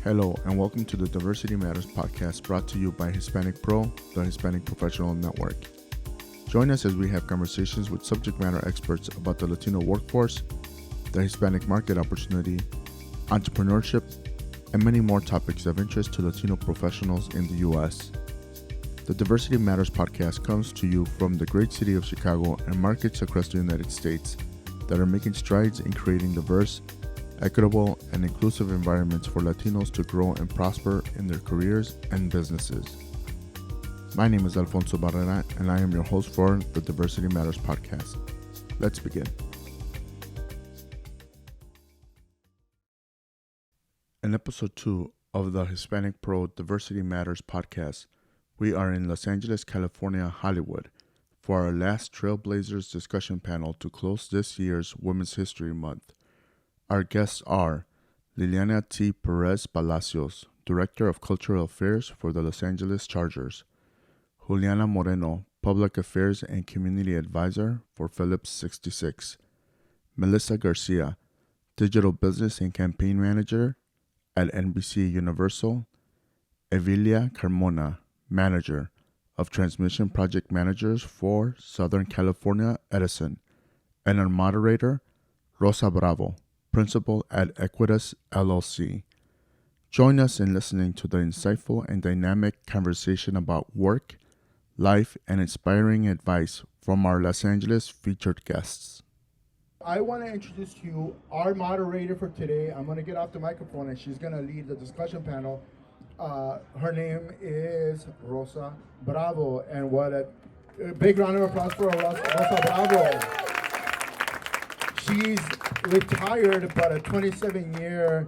Hello, and welcome to the Diversity Matters Podcast brought to you by HispanicPro, the Hispanic Professional Network. Join us as we have conversations with subject matter experts about the Latino workforce, the Hispanic market opportunity, entrepreneurship, and many more topics of interest to Latino professionals in the U.S. The Diversity Matters Podcast comes to you from the great city of Chicago and markets across the United States that are making strides in creating diverse, equitable, and inclusive environments for Latinos to grow and prosper in their careers and businesses. My name is Alfonso Barrera, and I am your host for the Diversity Matters Podcast. Let's begin. In episode 2 of the HispanicPro Diversity Matters Podcast, we are in Los Angeles, California, Hollywood, for our last Trailblazers discussion panel to close this year's Women's History Month. Our guests are Liliana T. Pérez-Palacios, Director of Cultural Affairs for the Los Angeles Chargers, Juliana Moreno, Public Affairs and Community Advisor for Phillips 66, Melissa Garcia, Digital Business and Campaign Manager at NBCUniversal, Evelia Carmona, Manager of Transmission Project Managers for Southern California Edison, and our moderator, Rosa Bravo, Principal at Aequitas, LLC. Join us in listening to the insightful and dynamic conversation about work, life, and inspiring advice from our Los Angeles featured guests. I want to introduce to you our moderator for today. I'm going to get off the microphone and she's going to lead the discussion panel. Her name is Rosa Bravo, and what a big round of applause for Rosa Bravo. She's retired, but a 27-year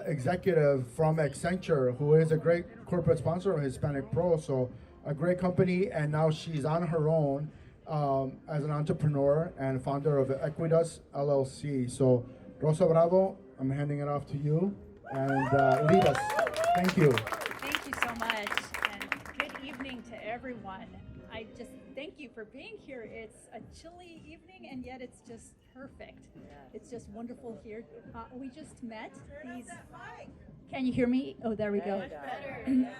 executive from Accenture, who is a great corporate sponsor of HispanicPro, so a great company, and now she's on her own as an entrepreneur and founder of Aequitas, LLC. So, Rosa Bravo, I'm handing it off to you, and lead us. Thank you. Thank you so much, and good evening to everyone. I just thank you for being here. It's a chilly evening, and yet it's just perfect. It's just wonderful here. We just met these. Can you hear me? Oh, there we go.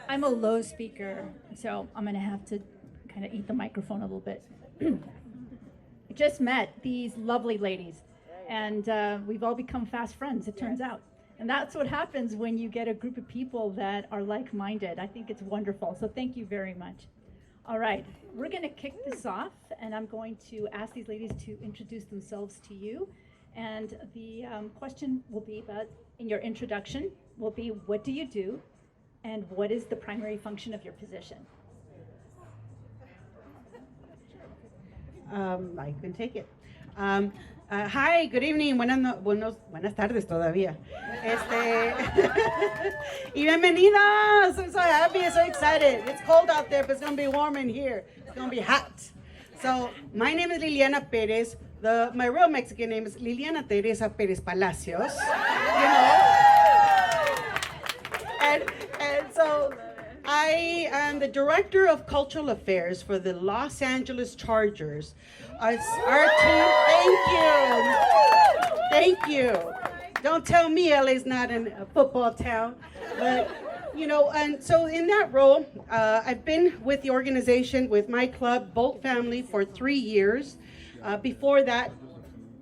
I'm a low speaker, so I'm going to have to kind of eat the microphone a little bit. I just met these lovely ladies, and we've all become fast friends, it turns out. And that's what happens when you get a group of people that are like-minded. I think it's wonderful, so thank you very much. All right, we're going to kick this off, and I'm going to ask these ladies to introduce themselves to you. And the question will be about, in your introduction, will be, what do you do, and what is the primary function of your position? I can take it. Hi, good evening, buenas tardes todavía. Y bienvenidos! I'm so happy, so excited. It's cold out there, but it's going to be warm in here. It's going to be hot. So, my name is Liliana Perez. My real Mexican name is Liliana Teresa Pérez-Palacios. You know? And so, I am the Director of Cultural Affairs for the Los Angeles Chargers. Our team, thank you. Don't tell me LA's not a football town, but you know, and so in that role, I've been with the organization, with my club, Bolt Family, for 3 years. Before that,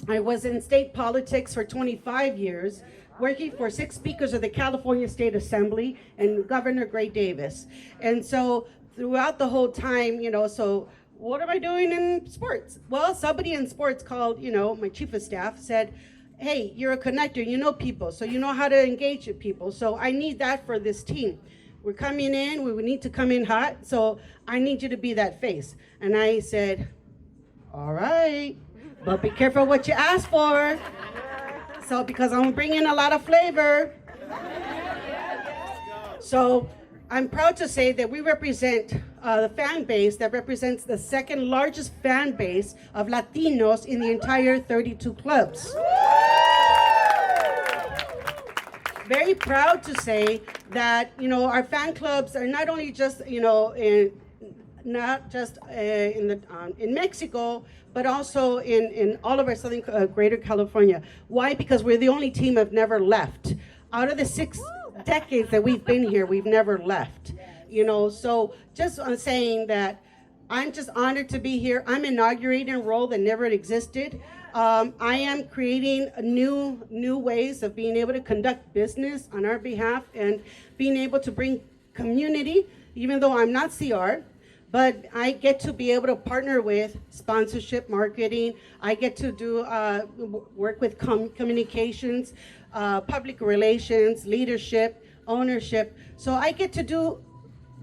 I was in state politics for 25 years, working for 6 speakers of the California State Assembly and Governor Gray Davis. And so throughout the whole time, you know, so what am I doing in sports? Well, somebody in sports called, you know, my chief of staff said, hey, you're a connector, you know people, so you know how to engage with people. So I need that for this team. We're coming in, we need to come in hot, so I need you to be that face. And I said, all right, but be careful what you ask for. So, because I'm bringing a lot of flavor. So, I'm proud to say that we represent the fan base that represents the second largest fan base of Latinos in the entire 32 clubs. Very proud to say that, you know, our fan clubs are not only just, you know, not just in Mexico, but also in all of our southern greater California. Why? Because we're the only team that have never left. Out of the six decades that we've been here, we've never left. So just on saying that I'm just honored to be here. I'm inaugurating a role that never existed. I am creating new ways of being able to conduct business on our behalf and being able to bring community, even though I'm not CR, but I get to be able to partner with sponsorship, marketing. I get to do work with communications, public relations, leadership, ownership. So I get to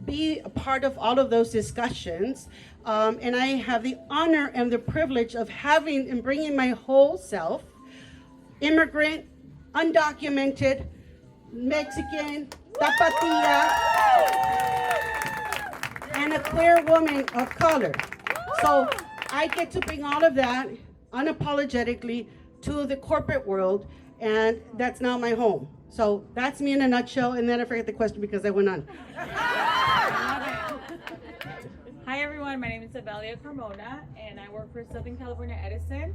be a part of all of those discussions, and I have the honor and the privilege of having and bringing my whole self, immigrant, undocumented, Mexican, tapatía, and a queer woman of color. So I get to bring all of that unapologetically to the corporate world, and that's now my home. So that's me in a nutshell, and then I forget the question because I went on. Hi everyone, my name is Evelia Carmona, and I work for Southern California Edison.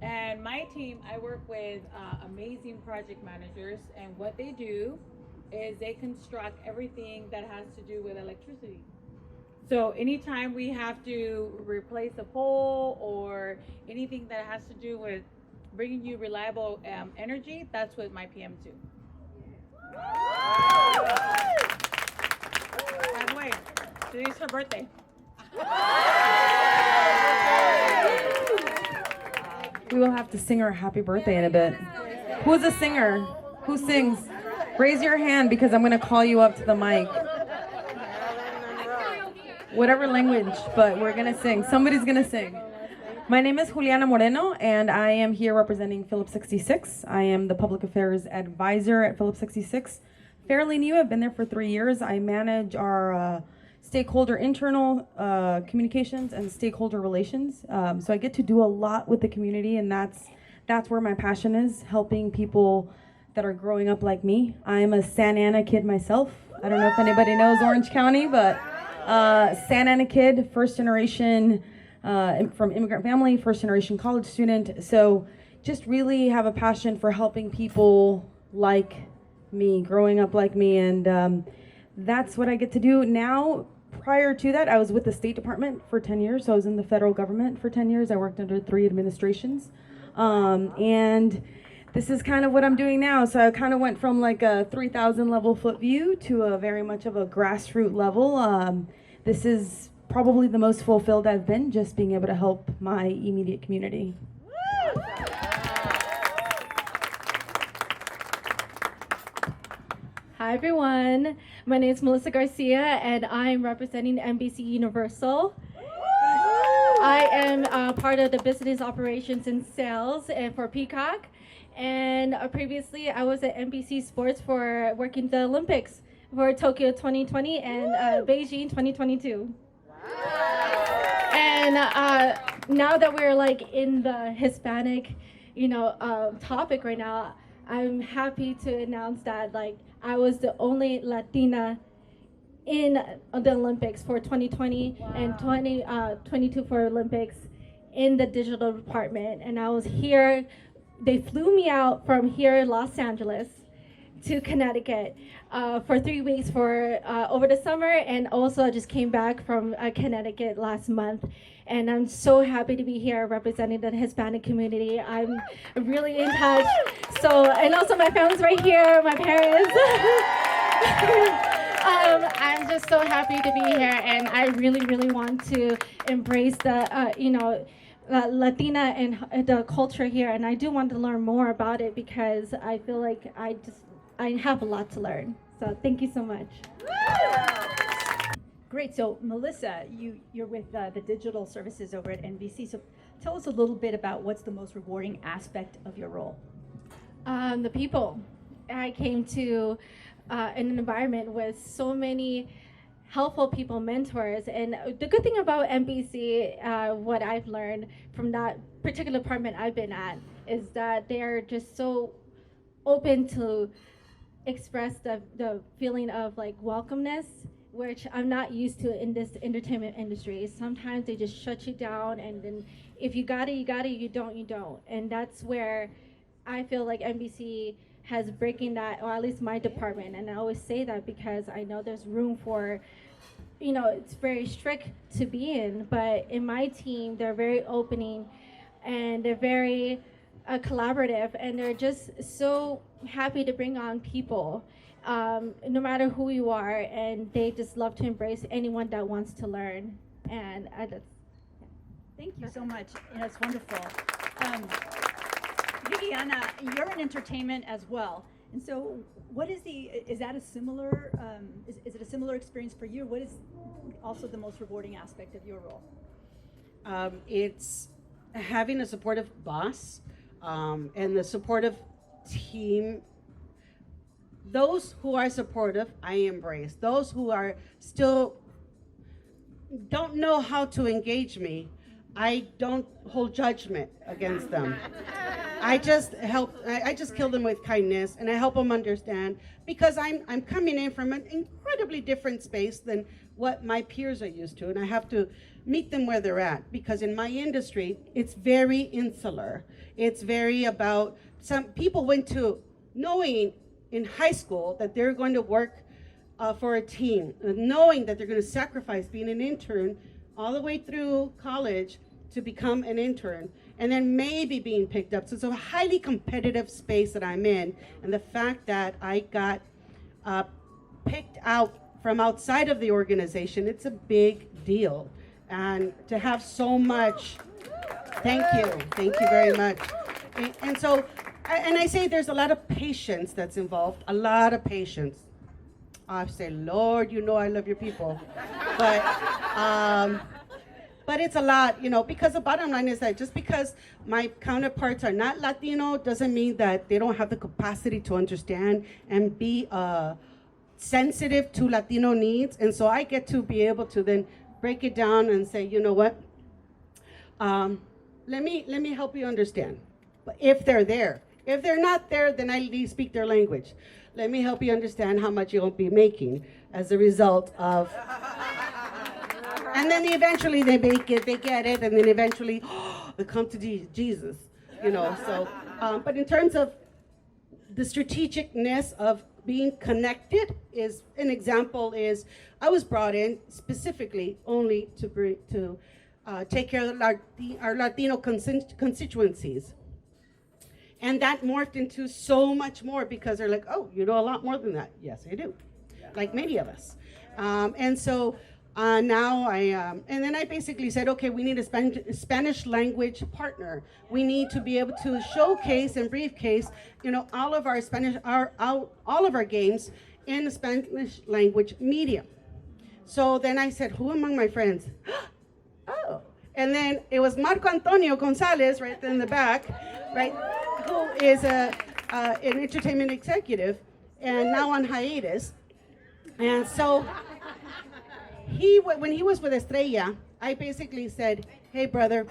And my team, I work with amazing project managers, and what they do is they construct everything that has to do with electricity. So anytime we have to replace a pole or anything that has to do with bringing you reliable energy, that's what my PMs do. By the way, today's her birthday. We will have to sing her a happy birthday in a bit. Who's a singer? Who sings? Raise your hand because I'm going to call you up to the mic. Whatever language, but we're going to sing. Somebody's going to sing. My name is Juliana Moreno, and I am here representing Phillips 66. I am the public affairs advisor at Phillips 66. Fairly new. I've been there for 3 years. I manage our stakeholder internal communications and stakeholder relations. So I get to do a lot with the community, and that's where my passion is, helping people that are growing up like me. I'm a Santa Ana kid myself. I don't know if anybody knows Orange County, but Santa Ana kid, first generation from immigrant family, first generation college student. So just really have a passion for helping people like me, growing up like me, and that's what I get to do now. Prior to that, I was with the State Department for 10 years. So I was in the federal government for 10 years. I worked under 3 administrations. And this is kind of what I'm doing now. So I kind of went from like a 3,000 level foot view to a very much of a grassroots level. This is probably the most fulfilled I've been, just being able to help my immediate community. Hi everyone, my name is Melissa Garcia and I'm representing NBCUniversal. I am part of the business operations and sales for Peacock, and previously I was at NBC Sports for working the Olympics for Tokyo 2020 and Beijing 2022. And now that we're like in the Hispanic, topic right now, I'm happy to announce that like I was the only Latina in the Olympics for 2020 and 2022 for Olympics in the digital department. And I was here, they flew me out from here in Los Angeles to Connecticut for 3 weeks for over the summer, and also I just came back from Connecticut last month. And I'm so happy to be here representing the Hispanic community. I'm really in touch. So, and also my family's right here, my parents. I'm just so happy to be here, and I really, really want to embrace the, Latina and the culture here. And I do want to learn more about it because I feel like I have a lot to learn. So thank you so much. Great. So, Melissa, you're with the digital services over at NBC. So, tell us a little bit about what's the most rewarding aspect of your role. The people. I came to an environment with so many helpful people, mentors, and the good thing about NBC, what I've learned from that particular department I've been at, is that they're just so open to express the feeling of like welcomeness, which I'm not used to in this entertainment industry. Sometimes they just shut you down, and then if you got it, you got it. You don't, you don't. And that's where I feel like NBC has breaking that, or at least my department. And I always say that because I know there's room for, it's very strict to be in, but in my team, they're very opening and they're very collaborative, and they're just so happy to bring on people, no matter who you are, and they just love to embrace anyone that wants to learn. And thank you so much. It's wonderful. Liliana, you're in entertainment as well, and so is that a similar, is it a similar experience for you? What is also the most rewarding aspect of your role? It's having a supportive boss, and the supportive team. Those who are supportive, I embrace. Those who are still don't know how to engage me, I don't hold judgment against them. I just kill them with kindness, and I help them understand, because I'm coming in from an incredibly different space than what my peers are used to, and I have to meet them where they're at, because in my industry, it's very insular. It's very about, some people went to knowing in high school that they're going to work for a team, knowing that they're going to sacrifice being an intern all the way through college to become an intern, and then maybe being picked up. So it's a highly competitive space that I'm in, and the fact that I got picked out from outside of the organization, it's a big deal. And to have so much, thank you very much. And so, and I say there's a lot of patience that's involved, a lot of patience. I say, Lord, I love your people. But it's a lot, because the bottom line is that just because my counterparts are not Latino doesn't mean that they don't have the capacity to understand and be sensitive to Latino needs. And so I get to be able to then break it down and say, you know what, let me help you understand. But if they're there, if they're not there, then I at least speak their language. Let me help you understand how much you'll be making as a result of, and then eventually they make it, they get it, and then eventually they come to Jesus, so, but in terms of the strategicness of being connected, is an example is I was brought in specifically only to take care of our Latino constituencies. And that morphed into so much more, because they're like, oh, you know a lot more than that. Yes, I do, like many of us. And so now and then I basically said, okay, we need a Spanish language partner. We need to be able to showcase and briefcase, all of our all of our games in the Spanish language medium. So then I said, who among my friends? Oh, and then it was Marco Antonio Gonzalez right in the back, right? Who is an entertainment executive and now on hiatus. And so when he was with Estrella, I basically said, hey brother,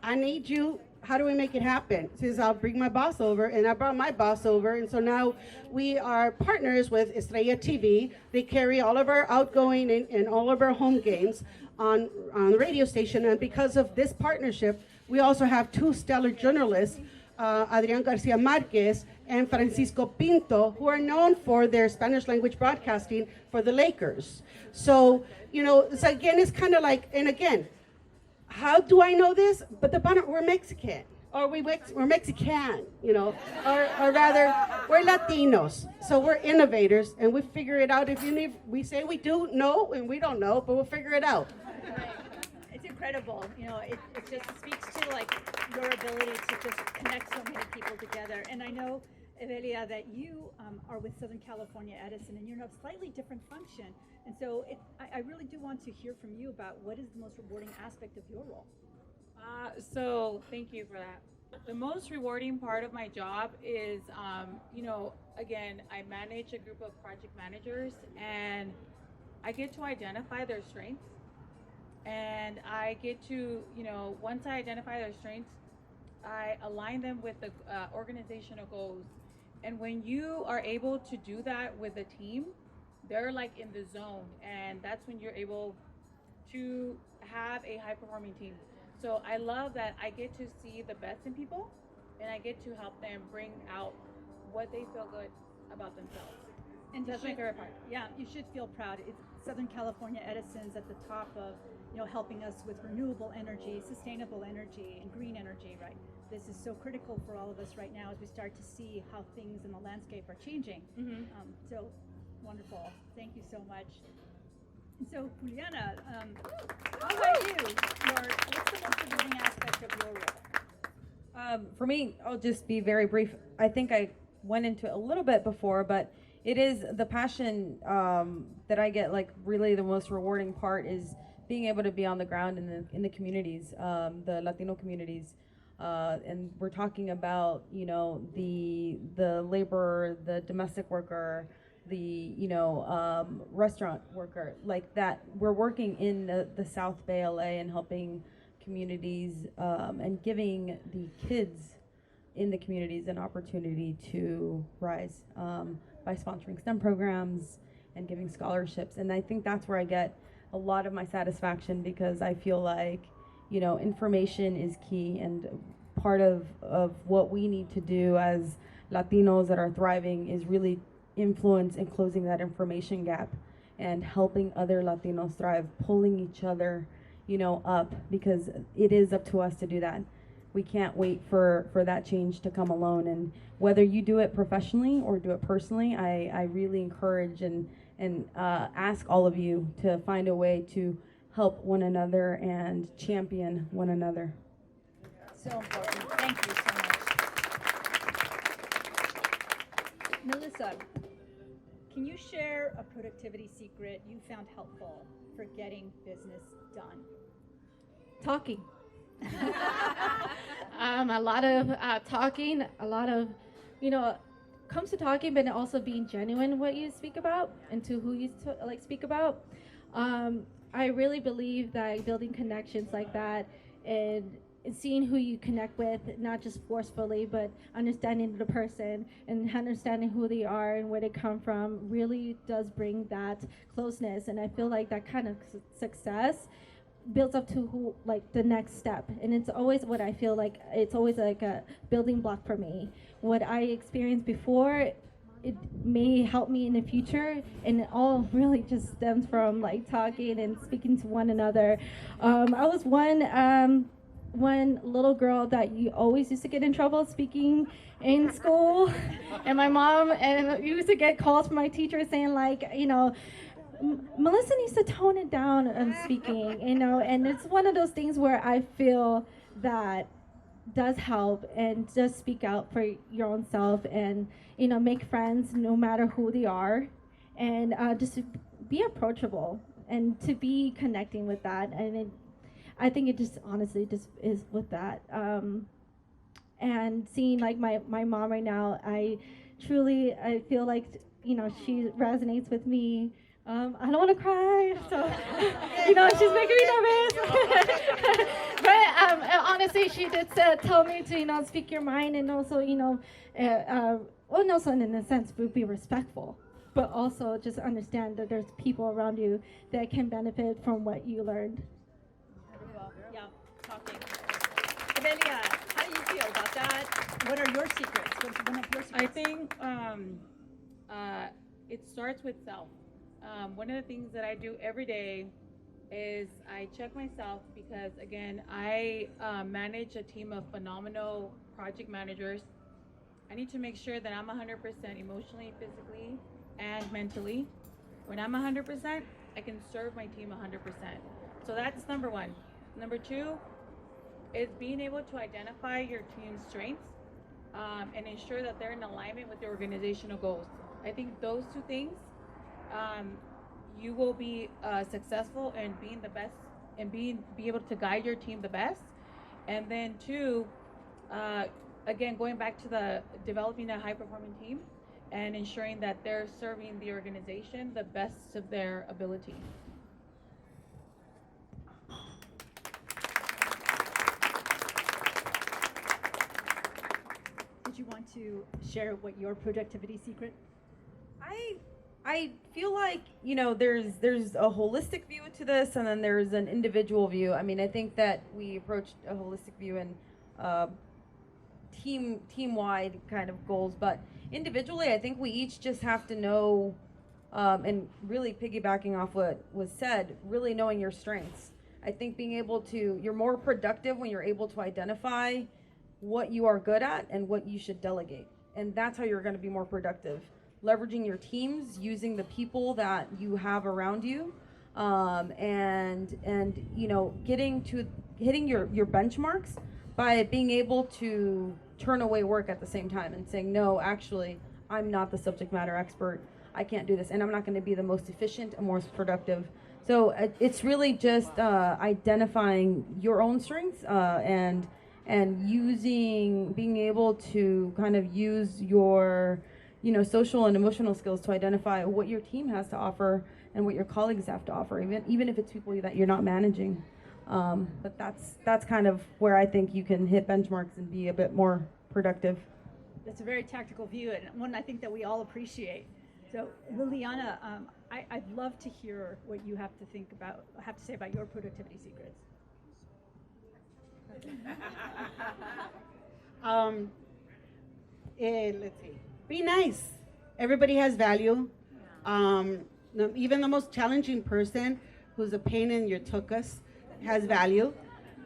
I need you, how do we make it happen? He says, I'll bring my boss over, and I brought my boss over, and so now we are partners with Estrella TV. They carry all of our outgoing and all of our home games on the radio station, and because of this partnership, we also have two stellar journalists, Adrian Garcia Marquez and Francisco Pinto, who are known for their Spanish language broadcasting for the Lakers. So, it's kind of like, and again, how do I know this? But we're Mexican, or we're Mexican, or rather, we're Latinos. So we're innovators, and we figure it out. We say we do know, and we don't know, but we'll figure it out. It's incredible. It just speaks to your ability to just connect so many people together. And I know, Evelia, that you are with Southern California Edison, and you're in a slightly different function. And so I really do want to hear from you about what is the most rewarding aspect of your role. So thank you for that. The most rewarding part of my job is, again, I manage a group of project managers, and I get to identify their strengths. And I get to, once I identify their strengths, I align them with the organizational goals. And when you are able to do that with a team, they're like in the zone. And that's when you're able to have a high performing team. So I love that I get to see the best in people, and I get to help them bring out what they feel good about themselves. And That's my favorite part. Yeah, you should feel proud. It's Southern California Edison's at the top of, helping us with renewable energy, sustainable energy, and green energy, right? This is so critical for all of us right now as we start to see how things in the landscape are changing. So wonderful. Thank you so much. And so, Juliana, how about you? What's the most rewarding aspect of your role? For me, I'll just be very brief. I think I went into it a little bit before, but it is the passion that I get. Like, really, the most rewarding part is being able to be on the ground in the communities, the Latino communities, and we're talking about the laborer, the domestic worker, the restaurant worker, like that. We're working in the South Bay LA and helping communities and giving the kids in the communities an opportunity to rise by sponsoring STEM programs and giving scholarships. And I think that's where I get a lot of my satisfaction, because I feel like information is key, and part of what we need to do as Latinos that are thriving is really influence in closing that information gap and helping other Latinos thrive, pulling each other up, because it is up to us to do that. We can't wait for that change to come alone. And whether you do it professionally or do it personally, I really encourage and ask all of you to find a way to help one another and champion one another. So important. Thank you so much. Melissa, can you share a productivity secret you found helpful for getting business done? Talking. A lot of talking, a lot of, comes to talking, but also being genuine what you speak about and to who you speak about. I really believe that building connections like that and seeing who you connect with, not just forcefully, but understanding the person and understanding who they are and where they come from, really does bring that closeness. And I feel like that kind of success builds up to the next step, and it's always what I feel like. It's always like a building block for me. What I experienced before, it may help me in the future, and it all really just stems from talking and speaking to one another. I was one little girl that you always used to get in trouble speaking in school, and my mom and used to get calls from my teacher saying Melissa needs to tone it down on speaking, and it's one of those things where I feel that does help, and just speak out for your own self, and make friends no matter who they are, and just to be approachable and to be connecting with that. And I think it just honestly just is with that. And seeing my mom right now, I feel like she resonates with me. I don't want to cry, so she's making me nervous. But honestly, she did tell me to speak your mind, and also and also in a sense be respectful, but also just understand that there's people around you that can benefit from what you learned. Yeah, talking. Evelia, how do you feel about that? What are your secrets? What's one of your secrets? I think it starts with self. One of the things that I do every day is I check myself, because again, I manage a team of phenomenal project managers. I need to make sure that I'm 100% emotionally, physically, and mentally. When I'm 100%, I can serve my team 100%. So that's number one. Number two is being able to identify your team's strengths and ensure that they're in alignment with the organizational goals. I think those two things, you will be successful in being the best and be able to guide your team the best. And then two, again, going back to the developing a high performing team and ensuring that they're serving the organization the best of their ability. Did you want to share what your productivity secret? I feel like there's a holistic view to this, and then there's an individual view. I mean, I think that we approached a holistic view and team-wide kind of goals, but individually, I think we each just have to know, and really piggybacking off what was said, really knowing your strengths. I think you're more productive when you're able to identify what you are good at and what you should delegate. And that's how you're going to be more productive. Leveraging your teams, using the people that you have around you, and hitting your benchmarks by being able to turn away work at the same time and saying, no, actually, I'm not the subject matter expert. I can't do this, and I'm not going to be the most efficient and most productive. So it's really just identifying your own strengths and being able to kind of use your social and emotional skills to identify what your team has to offer and what your colleagues have to offer, even if it's people that you're not managing. But that's kind of where I think you can hit benchmarks and be a bit more productive. That's a very tactical view, and one I think that we all appreciate. So, Liliana, I'd love to hear what you have to say about your productivity secrets. Let's see. Be nice. Everybody has value. Even the most challenging person who's a pain in your tuchus has value,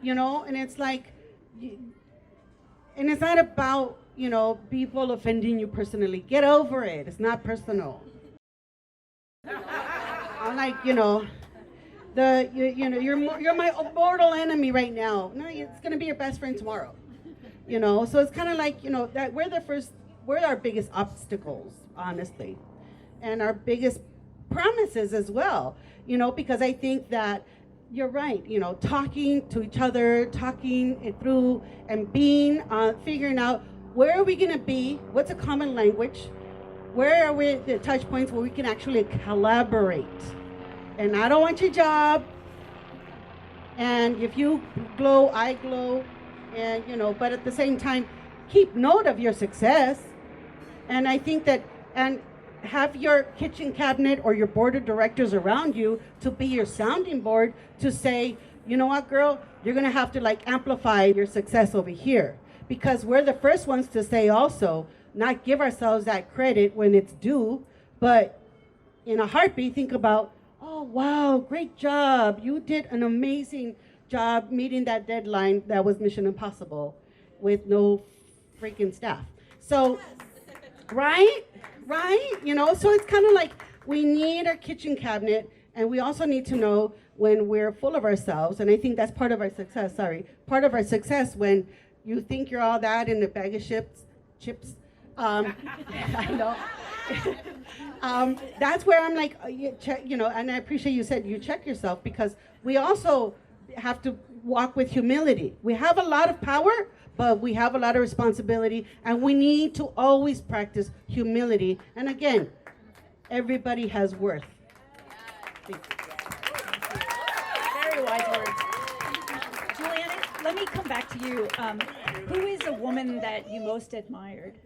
and it's like, and it's not about, people offending you personally. Get over it. It's not personal. I'm like, you're my mortal enemy right now. No, it's gonna be your best friend tomorrow. So it's kind of like, that we're our biggest obstacles, honestly, and our biggest promises as well. Because I think that you're right. Talking to each other, talking it through, and figuring out where are we gonna be, what's a common language, where are we the touch points where we can actually collaborate. And I don't want your job, and if you glow, I glow, and but at the same time, keep note of your success. And I think that, and have your kitchen cabinet or your board of directors around you to be your sounding board to say, you know what, girl, you're gonna have to amplify your success over here, because we're the first ones to say also, not give ourselves that credit when it's due, but in a heartbeat think about, oh wow, great job, you did an amazing job meeting that deadline that was Mission Impossible with no freaking staff. So right, so it's kind of like we need our kitchen cabinet, and we also need to know when we're full of ourselves, and I think that's part of our success, when you think you're all that in a bag of chips. I know. That's where I'm like, and I appreciate you said you check yourself, because we also have to walk with humility. We have a lot of power, but we have a lot of responsibility, and we need to always practice humility. And again, everybody has worth. Very wise words. Juliana, let me come back to you. Who is a woman that you most admired?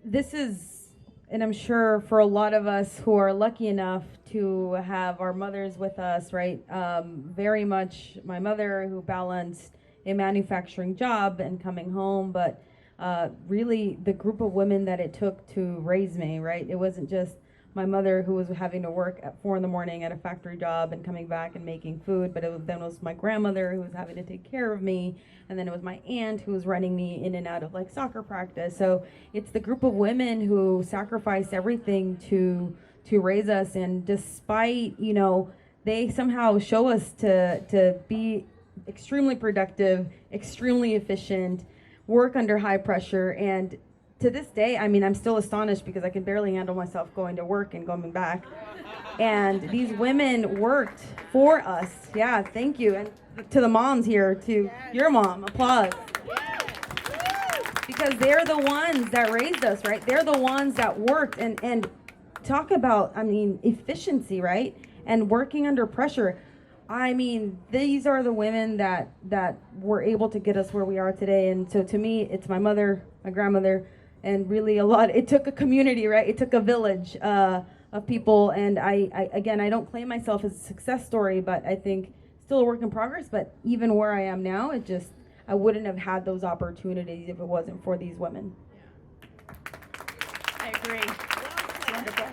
This is, and I'm sure for a lot of us who are lucky enough to have our mothers with us, right? Very much my mother, who balanced a manufacturing job and coming home, but really the group of women that it took to raise me, right? It wasn't just my mother, who was having to work at 4 a.m. at a factory job and coming back and making food, but then it was my grandmother, who was having to take care of me, and then it was my aunt, who was running me in and out of soccer practice. So it's the group of women who sacrificed everything to raise us, and despite, they somehow show us to be extremely productive, extremely efficient, work under high pressure, and to this day, I'm still astonished because I can barely handle myself going to work and going back. And these women worked for us. Yeah, thank you. And to the moms here, to your mom, applause. Because they're the ones that raised us, right? They're the ones that worked and talk about, efficiency, right? And working under pressure. These are the women that were able to get us where we are today. And so to me, it's my mother, my grandmother, and really it took a community, right? It took a village of people. And I don't claim myself as a success story, but I think still a work in progress. But even where I am now, I wouldn't have had those opportunities if it wasn't for these women. I agree. Wonderful.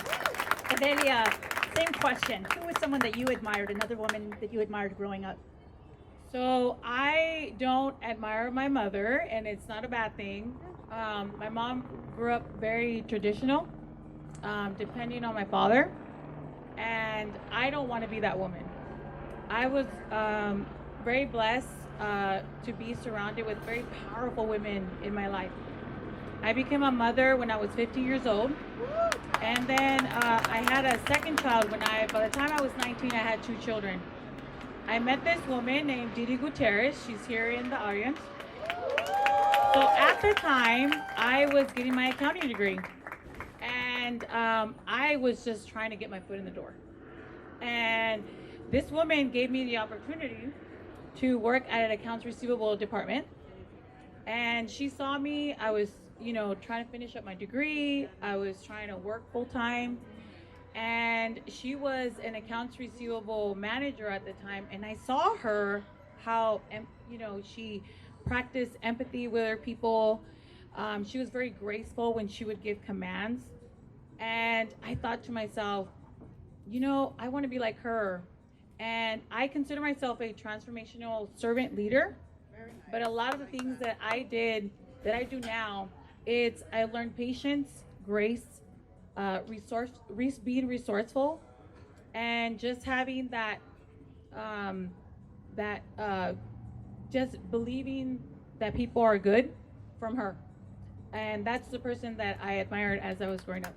Evelia, same question. Who was someone that you admired, another woman that you admired growing up? So I don't admire my mother, and it's not a bad thing. My mom grew up very traditional, depending on my father, and I don't want to be that woman. I was very blessed to be surrounded with very powerful women in my life. I became a mother when I was 15 years old, and then I had a second child by the time I was 19, I had 2 children. I met this woman named Didi Gutierrez. She's here in the audience. So at the time, I was getting my accounting degree, and I was just trying to get my foot in the door. And this woman gave me the opportunity to work at an accounts receivable department. And she saw me. I was, trying to finish up my degree. I was trying to work full time. And she was an accounts receivable manager at the time. And I saw her, how, she practiced empathy with her people. She was very graceful when she would give commands. And I thought to myself, I want to be like her. And I consider myself a transformational servant leader. But a lot of the things that I did, that I do now, I learned patience, grace, being resourceful, and just having that, just believing that people are good from her. And that's the person that I admired as I was growing up.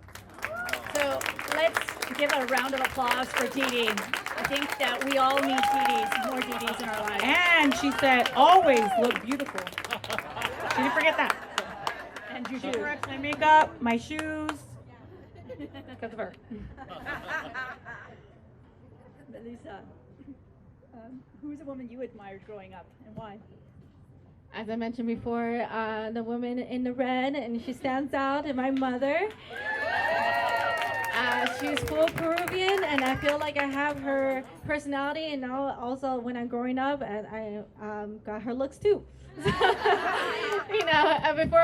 So let's give a round of applause for Didi. I think that we all need Didis, more Didis in our lives. And she said, always look beautiful. She didn't forget that. And you She do. corrects my makeup, my shoes, because of her. Melissa, who was a woman you admired growing up, and why? As I mentioned before, the woman in the red, and she stands out, and my mother. She's full Peruvian, and I feel like I have her personality, and now also when I'm growing up, and I got her looks too. Before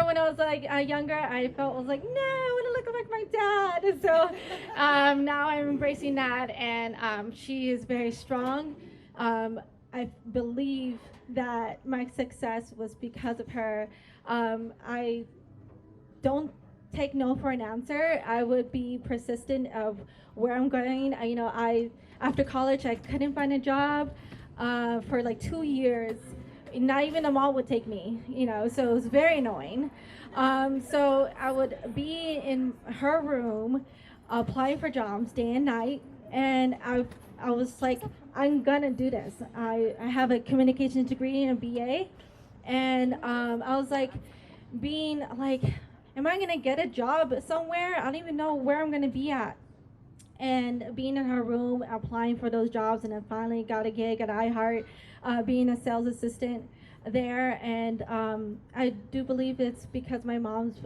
when I was younger, I was like, no, I want to look like my dad. And so now I'm embracing that, and she is very strong. I believe that my success was because of her. I don't take no for an answer. I would be persistent of where I'm going. After college, I couldn't find a job for 2 years. Not even a mall would take me, so it was very annoying. So I would be in her room applying for jobs day and night, and I was like, I'm gonna do this. I have a communications degree and a BA, and I was like, am I gonna get a job somewhere? I don't even know where I'm gonna be at. And being in her room, applying for those jobs, and then finally got a gig at iHeart, being a sales assistant there. And I do believe it's because my mom's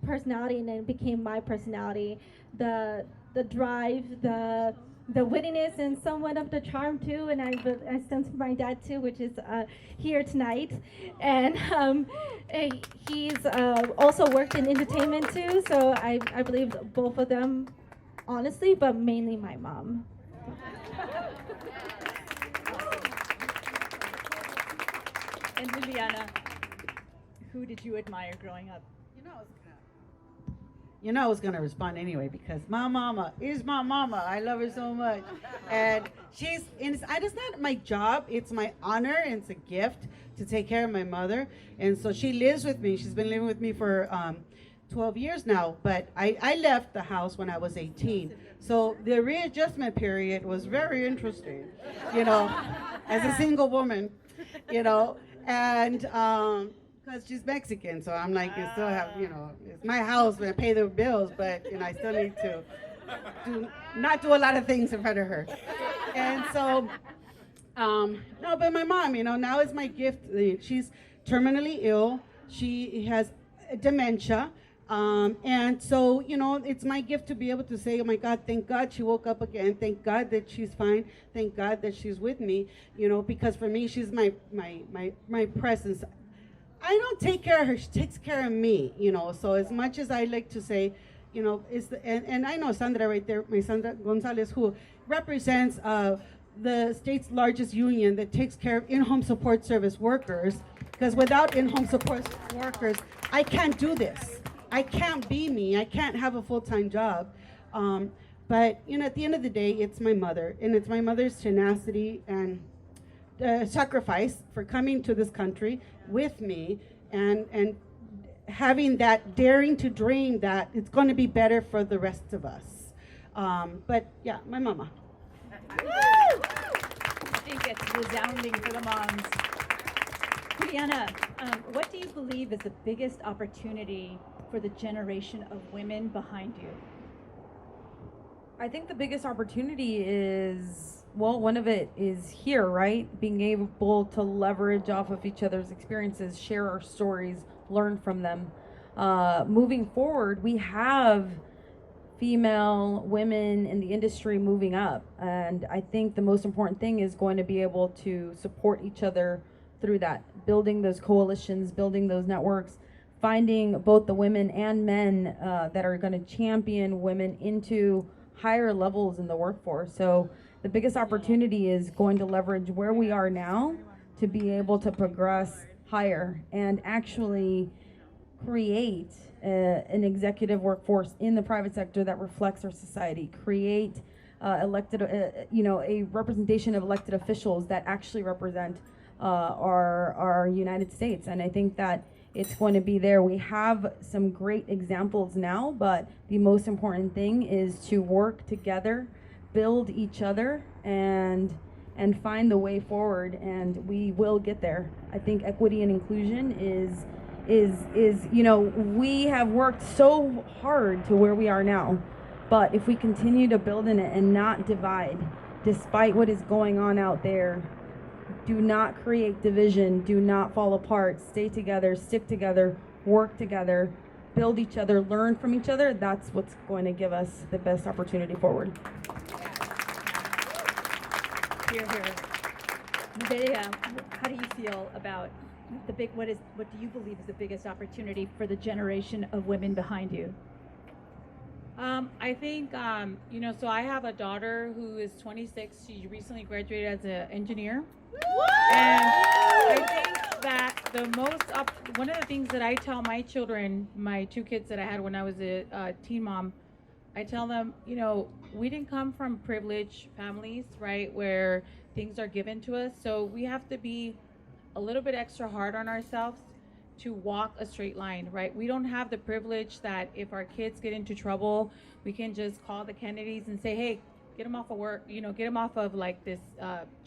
personality, and then it became my personality. The drive, the wittiness, and somewhat of the charm too. And I sense my dad too, which is here tonight. And he's also worked in entertainment too. So I believe both of them, honestly, but mainly my mom. And Liliana, who did you admire growing up? I was gonna respond anyway, because my mama is my mama. I love her so much, and it's not my job. It's my honor, and it's a gift to take care of my mother. And so she lives with me. She's been living with me for 12 years now. But I left the house when I was 18, so the readjustment period was very interesting. As a single woman, and because she's Mexican, so I'm like, I still have, it's my house, and I pay the bills, but I still need to not do a lot of things in front of her. And so, no, but my mom, now is my gift. She's terminally ill. She has dementia. And so, it's my gift to be able to say, oh my God, thank God she woke up again. Thank God that she's fine. Thank God that she's with me, because for me, she's my presence. I don't take care of her, she takes care of me, So as much as I like to say, and I know Sandra right there, my Sandra Gonzalez, who represents the state's largest union that takes care of in-home support service workers, because without in-home support workers, I can't do this. I can't be me. I can't have a full-time job. But, at the end of the day, it's my mother, and it's my mother's tenacity and sacrifice for coming to this country with me and having that daring to dream that it's going to be better for the rest of us. But yeah, my mama. I think it's resounding for the moms. Juliana, what do you believe is the biggest opportunity for the generation of women behind you? I think the biggest opportunity is, one of it is here, right? Being able to leverage off of each other's experiences, share our stories, learn from them. Moving forward, we have female women in the industry moving up, and I think the most important thing is going to be able to support each other through that, building those coalitions, building those networks, finding both the women and men that are going to champion women into higher levels in the workforce. So the biggest opportunity is going to leverage where we are now to be able to progress higher and actually create an executive workforce in the private sector that reflects our society, create a representation of elected officials that actually represent our United States. And I think that it's going to be there. We have some great examples now, but the most important thing is to work together, build each other, and find the way forward, and we will get there. I think equity and inclusion is we have worked so hard to where we are now, but if we continue to build in it and not divide, despite what is going on out there, do not create division, do not fall apart, stay together, stick together, work together, build each other, learn from each other, that's what's going to give us the best opportunity forward. Here. Evelia, how do you feel about what do you believe is the biggest opportunity for the generation of women behind you? I think, so I have a daughter who is 26. She recently graduated as an engineer. And I think that one of the things that I tell my children, my two kids that I had when I was a teen mom, I tell them, we didn't come from privileged families, right, where things are given to us. So we have to be a little bit extra hard on ourselves to walk a straight line, right? We don't have the privilege that if our kids get into trouble, we can just call the Kennedys and say, hey, get them off of work, get them off of like this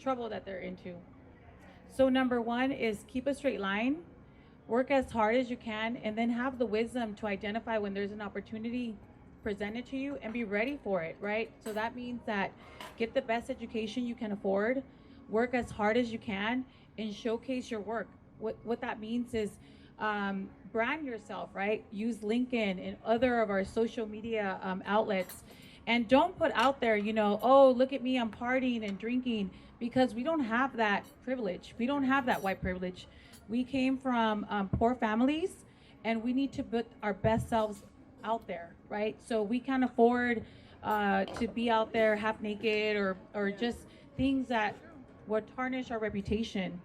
trouble that they're into. So number one is keep a straight line, work as hard as you can, and then have the wisdom to identify when there's an opportunity presented to you and be ready for it, right? So that means that get the best education you can afford, work as hard as you can, and showcase your work. What that means is brand yourself, right? Use LinkedIn and other of our social media outlets. And don't put out there, oh, look at me, I'm partying and drinking, because we don't have that privilege. We don't have that white privilege. We came from poor families, and we need to put our best selves out there, right? So we can't afford to be out there half naked or just things that would tarnish our reputation.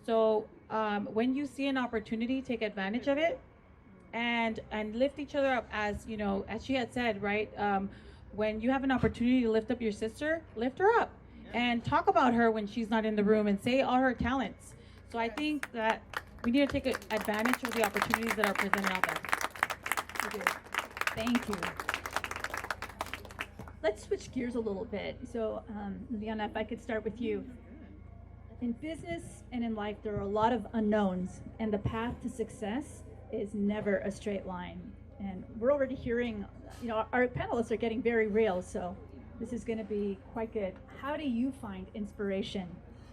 So when you see an opportunity, take advantage of it and lift each other up, as she had said, right? When you have an opportunity to lift up your sister, lift her up and talk about her when she's not in the room and say all her talents. So I think that we need to take advantage of the opportunities that are presented out there. Thank you. Let's switch gears a little bit. So, Liliana, if I could start with you. In business and in life, there are a lot of unknowns, and the path to success is never a straight line. And we're already hearing, our panelists are getting very real, so this is going to be quite good. How do you find inspiration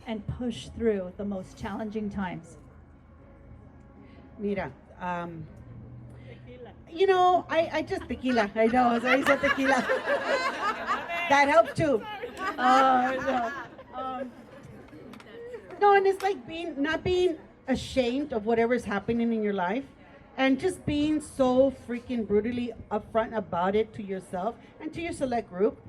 and push through the most challenging times? Mira, I just tequila. I know, so I said tequila. That helps too. No, and it's like not being ashamed of whatever's happening in your life, and just being so freaking brutally upfront about it to yourself and to your select group.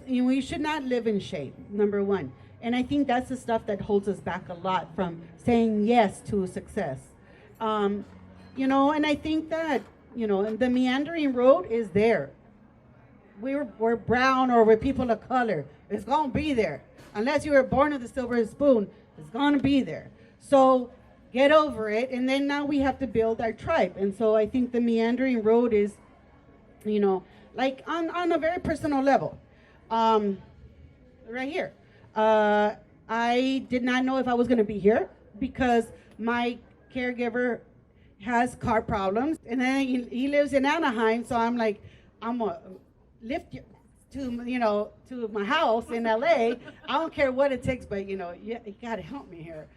We should not live in shame, number one. And I think that's the stuff that holds us back a lot from saying yes to success. And I think that, the meandering road is there. We're brown or we're people of color. It's going to be there. Unless you were born with a silver spoon, it's going to be there. So get over it. And then now we have to build our tribe. And so I think the meandering road is, like on a very personal level. Right here. I did not know if I was going to be here because my caregiver has car problems, and then he lives in Anaheim, so I'm like, I'm gonna lift you to my house in LA. I don't care what it takes, but you gotta help me here.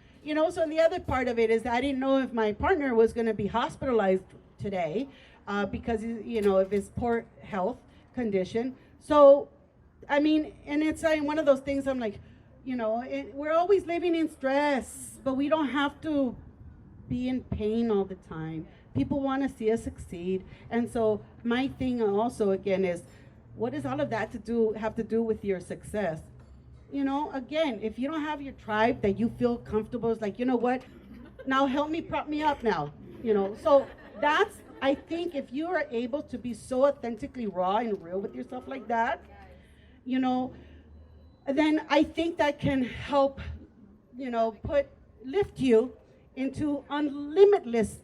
So the other part of it is that I didn't know if my partner was going to be hospitalized today because of his poor health condition. So and it's like one of those things. I'm like, we're always living in stress, but we don't have to be in pain all the time. People want to see us succeed. And so my thing also, again, is what does all of that have to do with your success? Again, if you don't have your tribe that you feel comfortable, it's like, what? Now help me, prop me up now. So that's, I think if you are able to be so authentically raw and real with yourself like that, then I think that can help, lift you into unlimitless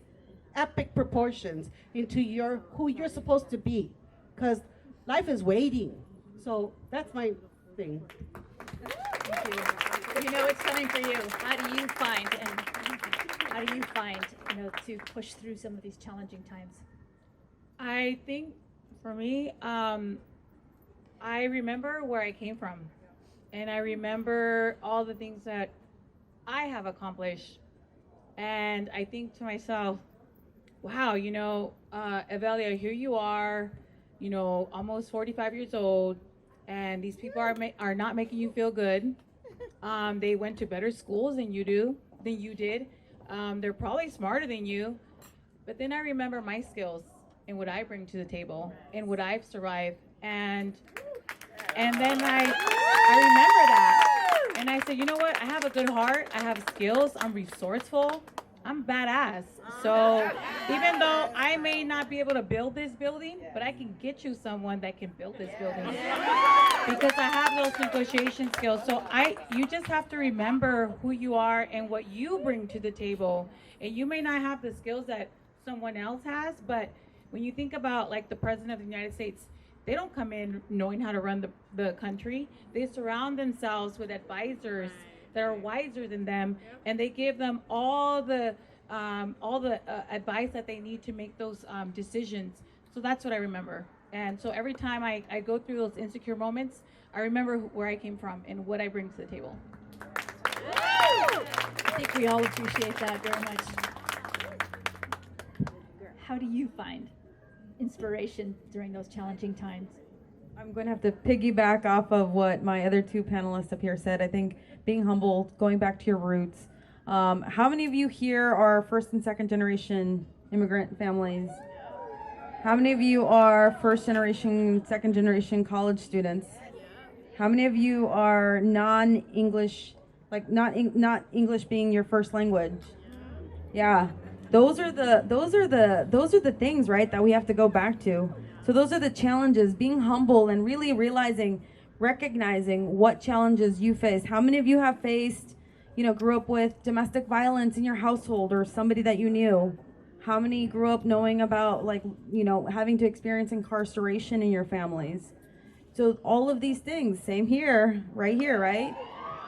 epic proportions into who you're supposed to be, because life is waiting. So that's my thing. Thank you. It's coming for you. How do you find to push through some of these challenging times? I think for me, I remember where I came from, and I remember all the things that I have accomplished. And I think to myself, wow, Evelia, here you are, almost 45 years old, and these people are not making you feel good. They went to better schools than you did. They're probably smarter than you. But then I remember my skills and what I bring to the table and what I've survived. And then I remember that. And I said, you know what? I have a good heart. I have skills. I'm resourceful. I'm badass. So even though I may not be able to build this building, but I can get you someone that can build this building because I have those negotiation skills. So you just have to remember who you are and what you bring to the table. And you may not have the skills that someone else has, but when you think about like the President of the United States, they don't come in knowing how to run the country. They surround themselves with advisors that are wiser than them, and they give them all the advice that they need to make those decisions. So that's what I remember. And so every time I go through those insecure moments, I remember where I came from and what I bring to the table. I think we all appreciate that very much. How do you find inspiration during those challenging times? I'm going to have to piggyback off of what my other two panelists up here said. I think being humble, going back to your roots. How many of you here are first and second generation immigrant families? How many of you are first generation, second generation college students? How many of you are non-English, like not English being your first language? Yeah. Those are the things, right, that we have to go back to. So those are the challenges, being humble and really recognizing what challenges you face. How many of you have faced, grew up with domestic violence in your household or somebody that you knew? How many grew up knowing about having to experience incarceration in your families? So all of these things, same here, right here, right?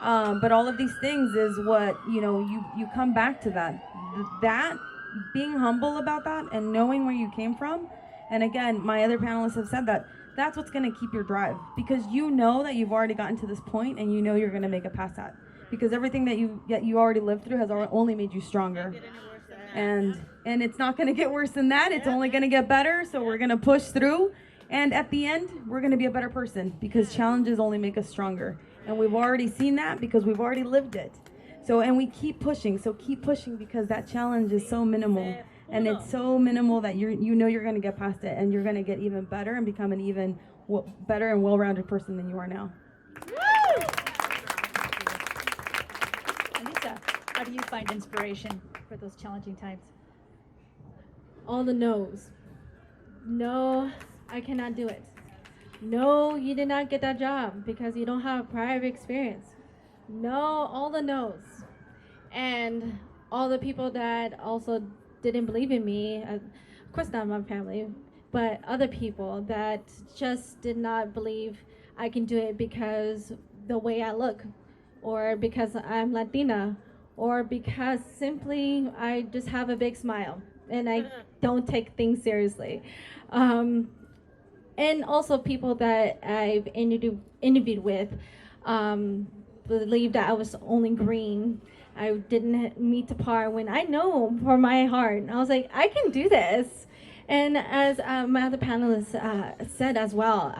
But all of these things is what, you come back to that being humble about that and knowing where you came from. And again, my other panelists have said that that's what's going to keep your drive, because you know that you've already gotten to this point and you know you're going to make it past that, because everything that you already lived through has only made you stronger. and it's not going to get worse than that. It's only going to get better. So we're going to push through, and at the end, we're going to be a better person because challenges only make us stronger, and we've already seen that because we've already lived it. So, and we keep pushing. So keep pushing because that challenge is so minimal, and it's so minimal that you're going to get past it, and you're going to get even better and become an even better and well-rounded person than you are now. Anissa, how do you find inspiration for those challenging times? All the no's. No, I cannot do it. No, you did not get that job because you don't have prior experience. No, all the no's. And all the people that also didn't believe in me, of course not my family, but other people that just did not believe I can do it because the way I look, or because I'm Latina, or because simply I just have a big smile and I don't take things seriously. And also people that I've interviewed with believed that I was only green. I didn't meet the par when I know for my heart. I was like, I can do this. And as my other panelists said as well,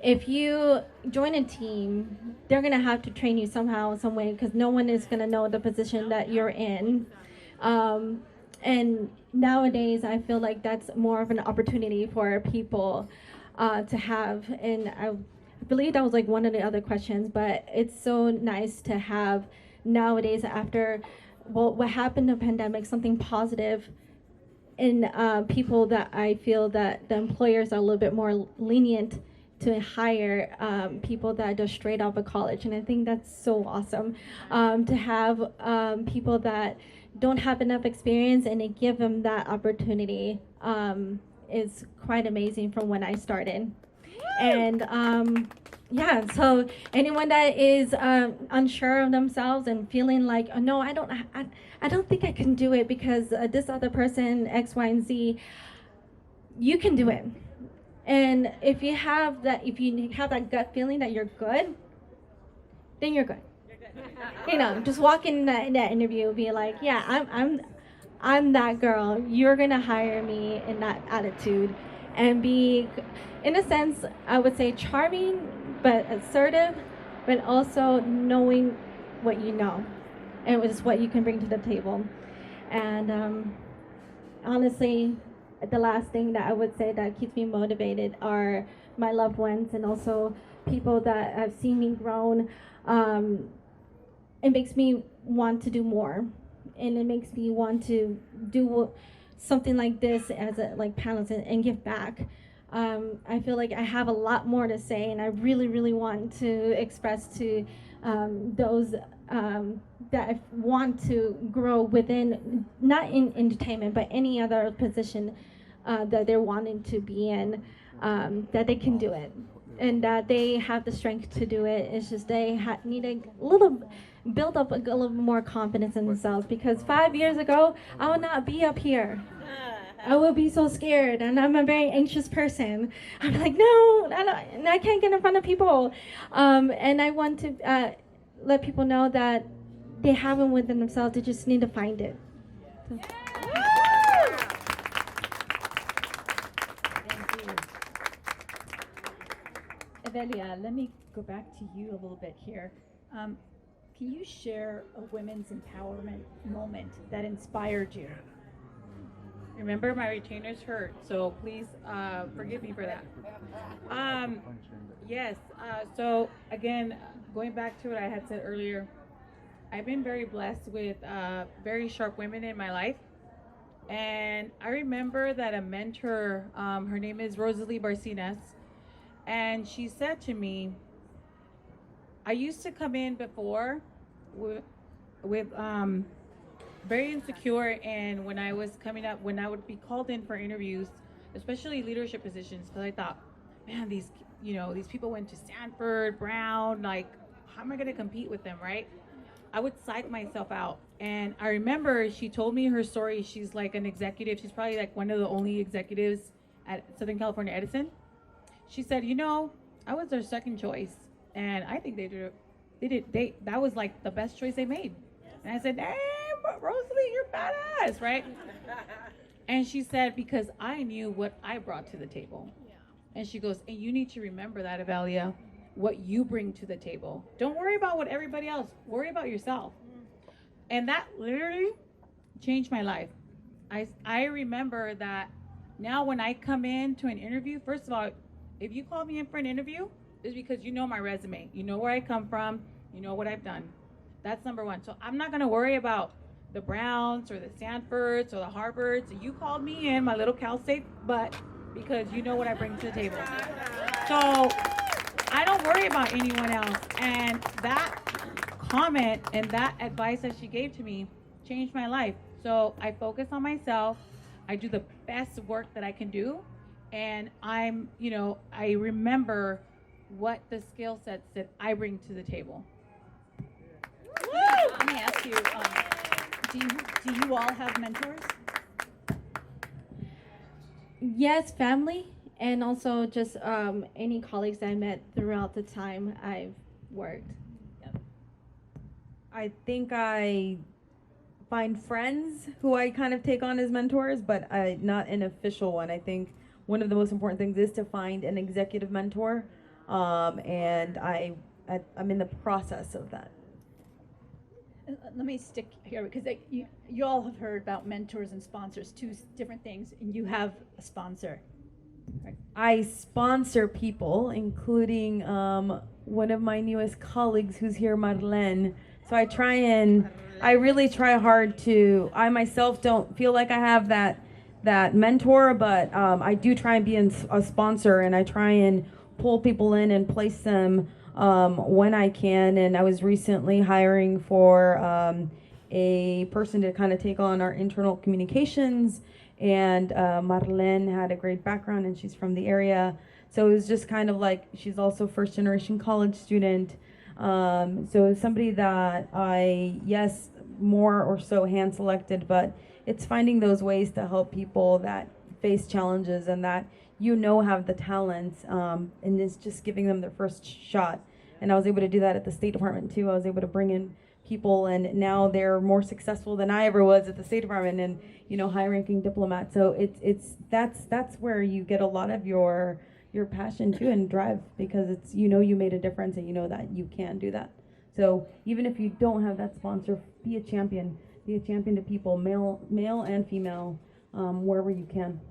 if you join a team, they're gonna have to train you somehow, some way, because no one is gonna know the position that you're in. And nowadays, I feel like that's more of an opportunity for people to have. And I believe that was like one of the other questions, but it's so nice to have nowadays after what happened in the pandemic, something positive in people that I feel that the employers are a little bit more lenient to hire people that are straight out of college. And I think that's so awesome to have people that don't have enough experience and they give them that opportunity is quite amazing from when I started. And yeah, so anyone that is unsure of themselves and feeling like, oh, no, I don't think I can do it because this other person, X, Y, and Z, you can do it. And if you have that gut feeling that you're good, then you're good. You know, just walk in that interview and be like, yeah, I'm that girl. You're gonna hire me in that attitude, and be, in a sense, I would say charming, but assertive, but also knowing what you know, and it's what you can bring to the table. And honestly, the last thing that I would say that keeps me motivated are my loved ones and also people that have seen me grown. It makes me want to do more, and it makes me want to do something like this as a panelist and give back. I feel like I have a lot more to say, and I really, really want to express to those that want to grow within, not in entertainment, but any other position that they're wanting to be in, that they can do it, and that they have the strength to do it. It's just they need a little, build up a little more confidence in themselves, because 5 years ago, I would not be up here. I would be so scared, and I'm a very anxious person. I'm like, no, I can't get in front of people. And I want to let people know that they have it within themselves. They just need to find it. So. Thank you. Evelia, let me go back to you a little bit here. Can you share a women's empowerment moment that inspired you? Remember, my retainers hurt, so please forgive me for that. Yes, so again, going back to what I had said earlier, I've been very blessed with very sharp women in my life. And I remember that a mentor, her name is Rosa Bravo, and she said to me, I used to come in before with very insecure, and when I was coming up, when I would be called in for interviews, especially leadership positions, because I thought, man, these people went to Stanford, Brown, like, how am I going to compete with them, right? I would psych myself out. And I remember she told me her story. She's like an executive. She's probably like one of the only executives at Southern California Edison. She said, I was their second choice, and I think that was like the best choice they made. And I said, hey, Rosalie, you're badass, right? And she said, because I knew what I brought to the table. And she goes, and you need to remember that, Evelia, what you bring to the table. Don't worry about what everybody else, worry about yourself. And that literally changed my life. I remember that now when I come in to an interview, first of all, if you call me in for an interview, it's because you know my resume. You know where I come from. You know what I've done. That's number one. So I'm not going to worry about the Browns or the Stanfords or the Harvards. You called me in, my little Cal State butt, because you know what I bring to the table. So I don't worry about anyone else. And that comment and that advice that she gave to me changed my life. So I focus on myself. I do the best work that I can do. And I remember what the skill sets that I bring to the table. Let me ask you, do you all have mentors? Yes, family, and also just any colleagues I met throughout the time I've worked. I think I find friends who I kind of take on as mentors, but not an official one. I think one of the most important things is to find an executive mentor, and I'm in the process of that. Let me stick here because you all have heard about mentors and sponsors, two different things, and you have a sponsor. Right? I sponsor people, including one of my newest colleagues who's here, Marlene. So I really try hard to, I myself don't feel like I have that mentor, but I do try and be a sponsor, and I try and pull people in and place them when I can. And I was recently hiring for a person to kind of take on our internal communications, and Marlene had a great background and she's from the area. So it was just kind of like, she's also first generation college student. So somebody that yes, more or so hand selected, but it's finding those ways to help people that face challenges and that have the talents, and it's just giving them their first shot. And I was able to do that at the State Department too. I was able to bring in people, and now they're more successful than I ever was at the State Department, and high-ranking diplomats. So that's where you get a lot of your passion too and drive, because it's you made a difference, and that you can do that. So even if you don't have that sponsor, be a champion to people, male and female, wherever you can.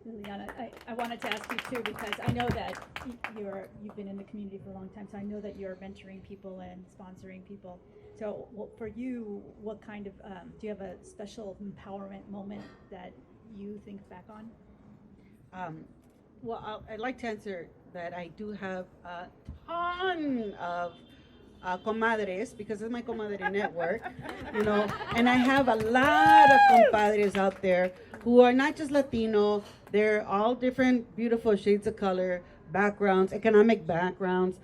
Liliana, I wanted to ask you too, because I know that you've been in the community for a long time, so I know that you're mentoring people and sponsoring people. So for you, what kind of, do you have a special empowerment moment that you think back on? Well, I'd like to answer that I do have a ton of comadres, because it's my comadre network, and I have a lot of compadres out there who are not just Latino. They're all different beautiful shades of color, backgrounds, economic backgrounds,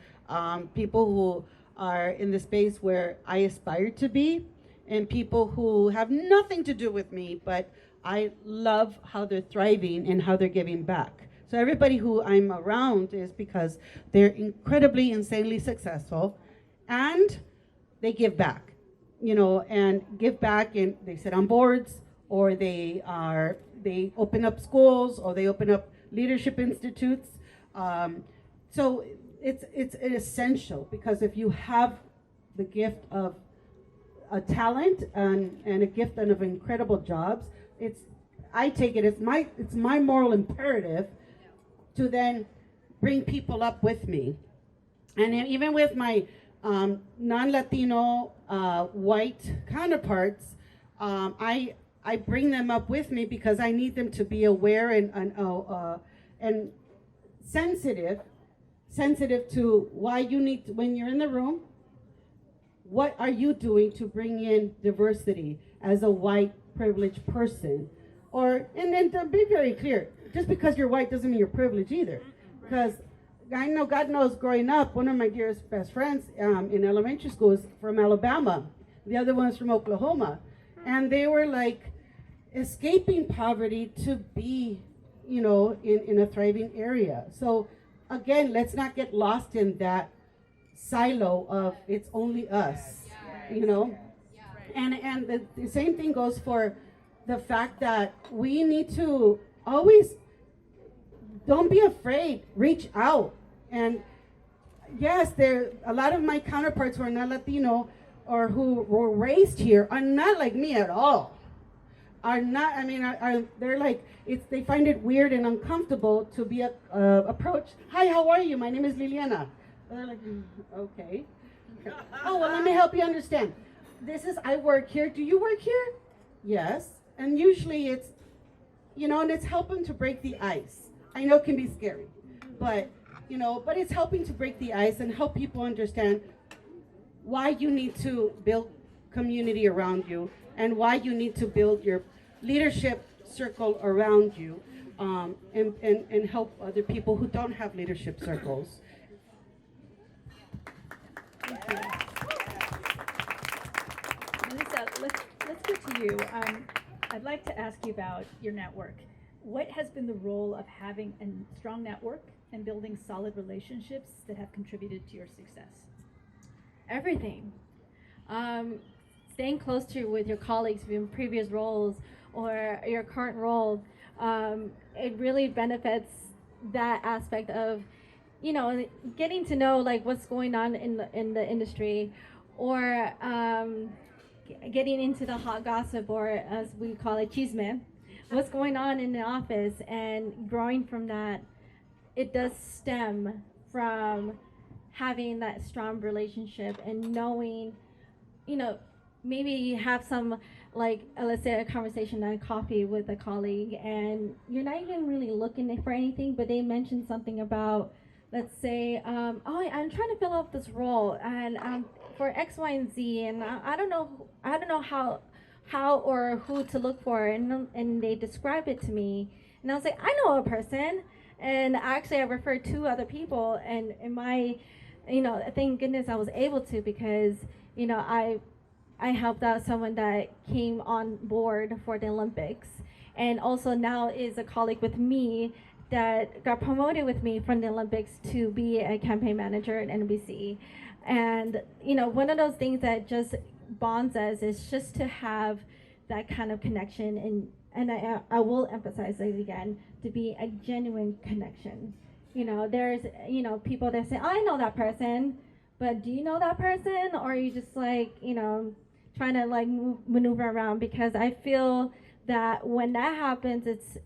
people who are in the space where I aspire to be, and people who have nothing to do with me, but I love how they're thriving and how they're giving back. So everybody who I'm around is because they're incredibly, insanely successful, and they give back, and give back, and they sit on boards, or they open up schools, or they open up leadership institutes. So it's essential, because if you have the gift of a talent and a gift of incredible jobs, it's my moral imperative to then bring people up with me. And even with my non-Latino white counterparts, I bring them up with me because I need them to be aware and sensitive to why you need to, when you're in the room, what are you doing to bring in diversity as a white privileged person? And then to be very clear, just because you're white doesn't mean you're privileged either. Because I know, God knows, growing up, one of my dearest best friends in elementary school is from Alabama. The other one's from Oklahoma. And they were like escaping poverty to be, in a thriving area. So again, let's not get lost in that silo of it's only us, And the same thing goes for the fact that we need to always, don't be afraid, reach out. And yes, a lot of my counterparts who are not Latino or who were raised here are not like me at all. Are not, I mean, they're like, they find it weird and uncomfortable to be approached. Hi, how are you? My name is Liliana. They're like, okay. Oh, well, let me help you understand. I work here. Do you work here? Yes. And usually it's, and it's helping to break the ice. I know it can be scary, but it's helping to break the ice and help people understand why you need to build community around you and why you need to build your leadership circle around you, and help other people who don't have leadership circles. Melissa, let's get to you. I'd like to ask you about your network. What has been the role of having a strong network and building solid relationships that have contributed to your success? Everything. Staying close with your colleagues in previous roles or your current role, it really benefits that aspect of, getting to know like what's going on in the industry, or getting into the hot gossip, or as we call it, chisme, what's going on in the office, and growing from that. It does stem from having that strong relationship and knowing, maybe you have some, like, let's say a conversation on coffee with a colleague, and you're not even really looking for anything, but they mention something about, let's say, I'm trying to fill out this role, and for X, Y, and Z, and I don't know how or who to look for, and they describe it to me, and I was like, I know a person, and actually I referred two other people, and in my, thank goodness I was able to, because I helped out someone that came on board for the Olympics, and also now is a colleague with me that got promoted with me from the Olympics to be a campaign manager at NBC. And one of those things that just bonds us is just to have that kind of connection, and I will emphasize it again, to be a genuine connection. There's people that say, I know that person, but do you know that person, or are you just like trying to like maneuver around? Because I feel that when that happens, it's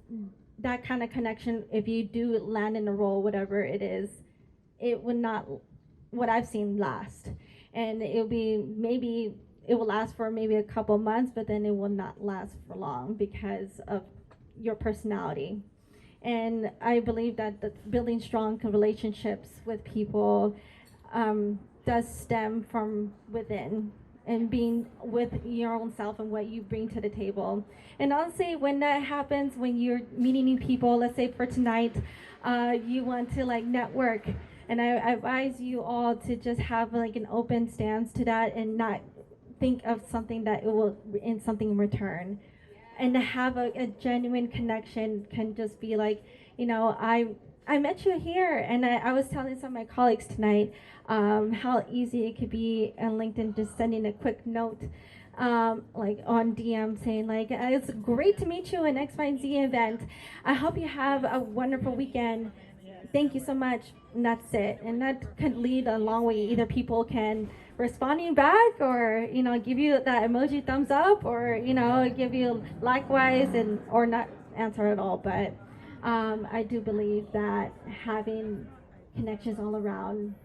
that kind of connection. If you do land in a role, whatever it is, it would not, what I've seen, last, and it will last for maybe a couple months, but then it will not last for long because of your personality. And I believe that building strong relationships with people does stem from within, and being with your own self and what you bring to the table. And honestly, when that happens, when you're meeting new people, let's say for tonight, you want to like network, and I advise you all to just have like an open stance to that, and not think of something that it will in something in return. And to have a genuine connection can just be like, I met you here, and I was telling some of my colleagues tonight how easy it could be on LinkedIn, just sending a quick note, like on DM, saying like, it's great to meet you in X, Y, and Z event. I hope you have a wonderful weekend. Thank you so much. And that's it. And that can lead a long way. Either people can respond you back, or give you that emoji thumbs up, or give you likewise, or not answer at all. But I do believe that having connections all around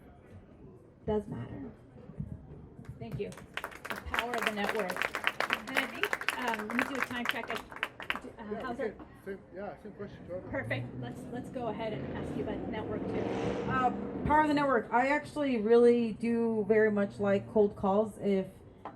does matter. Thank you. The power of the network. And I think let me do a time check. How's it? Same question. Perfect. Let's go ahead and ask you about network too. Power of the network. I actually really do very much like cold calls. If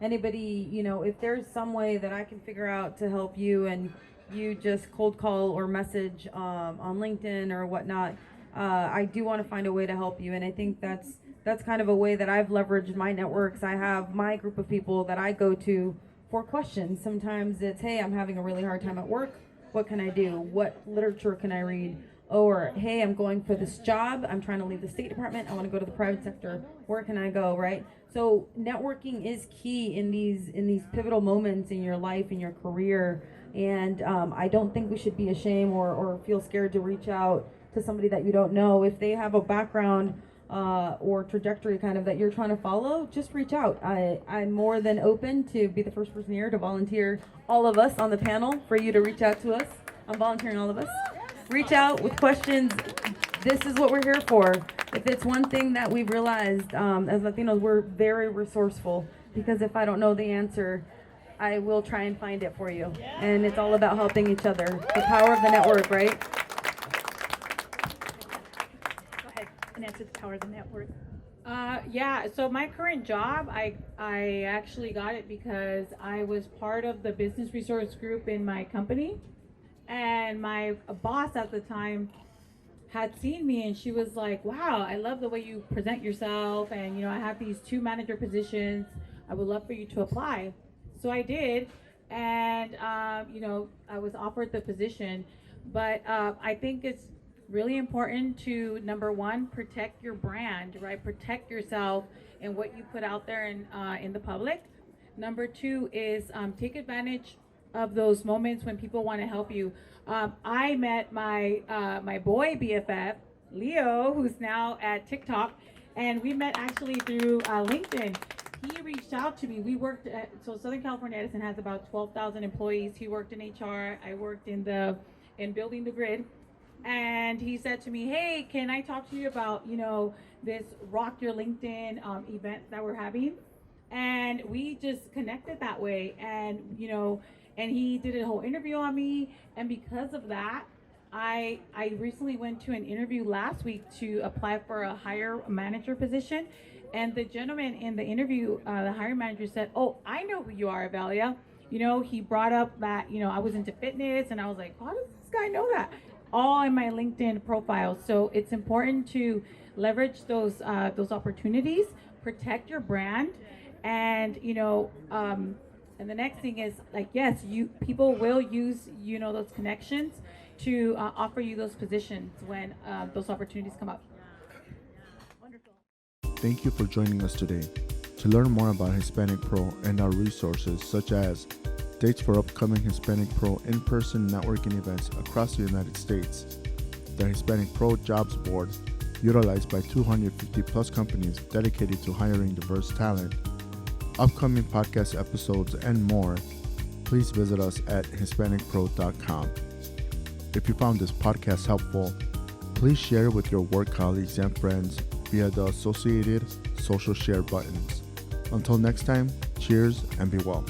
anybody, if there's some way that I can figure out to help you, and you just cold call or message on LinkedIn or whatnot, I do want to find a way to help you. And I think that's kind of a way that I've leveraged my networks. I have my group of people that I go to for questions. Sometimes it's, hey, I'm having a really hard time at work. What can I do? What literature can I read? Or, hey, I'm going for this job. I'm trying to leave the State Department. I want to go to the private sector. Where can I go, right? So networking is key in these pivotal moments in your life, in your career. And I don't think we should be ashamed or feel scared to reach out to somebody that you don't know. If they have a background or trajectory kind of that you're trying to follow, just reach out. I'm more than open to be the first person here to volunteer all of us on the panel for you to reach out to us. I'm volunteering all of us. Reach out with questions. This is what we're here for. If it's one thing that we've realized as Latinos, we're very resourceful, because if I don't know the answer, I will try and find it for you. And it's all about helping each other. The power of the network, right? Go ahead and answer the power of the network. Yeah, so my current job, I actually got it because I was part of the business resource group in my company. And my boss at the time had seen me, and she was like, wow, I love the way you present yourself, and you know, I have these 2 manager positions. I would love for you to apply. So I did, and you know, I was offered the position. But I think it's really important to, number one, protect your brand, right? Protect yourself and what you put out there in the public. Number 2 is take advantage of those moments when people want to help you. I met my my boy BFF, Leo, who's now at TikTok, and we met actually through LinkedIn. He reached out to me. We worked at, so Southern California Edison has about 12,000 employees. He worked in HR. I worked in building the grid. And he said to me, hey, can I talk to you about, you know, this Rock Your LinkedIn event that we're having? And we just connected that way. And, you know, and he did a whole interview on me. And because of that, I recently went to an interview last week to apply for a higher manager position. And the gentleman in the interview, the hiring manager said, oh, I know who you are, Evelia. You know, he brought up that, you know, I was into fitness, and I was like, how does this guy know that? All in my LinkedIn profile. So it's important to leverage those opportunities, protect your brand, and, you know, and the next thing is, like, yes, people will use, you know, those connections to offer you those positions when those opportunities come up. Thank you for joining us today. To learn more about Hispanic Pro and our resources, such as dates for upcoming Hispanic Pro in-person networking events across the United States, the Hispanic Pro Jobs Board, utilized by 250 plus companies dedicated to hiring diverse talent, upcoming podcast episodes, and more, please visit us at HispanicPro.com. If you found this podcast helpful, please share it with your work colleagues and friends via the associated social share buttons. Until next time, cheers and be well.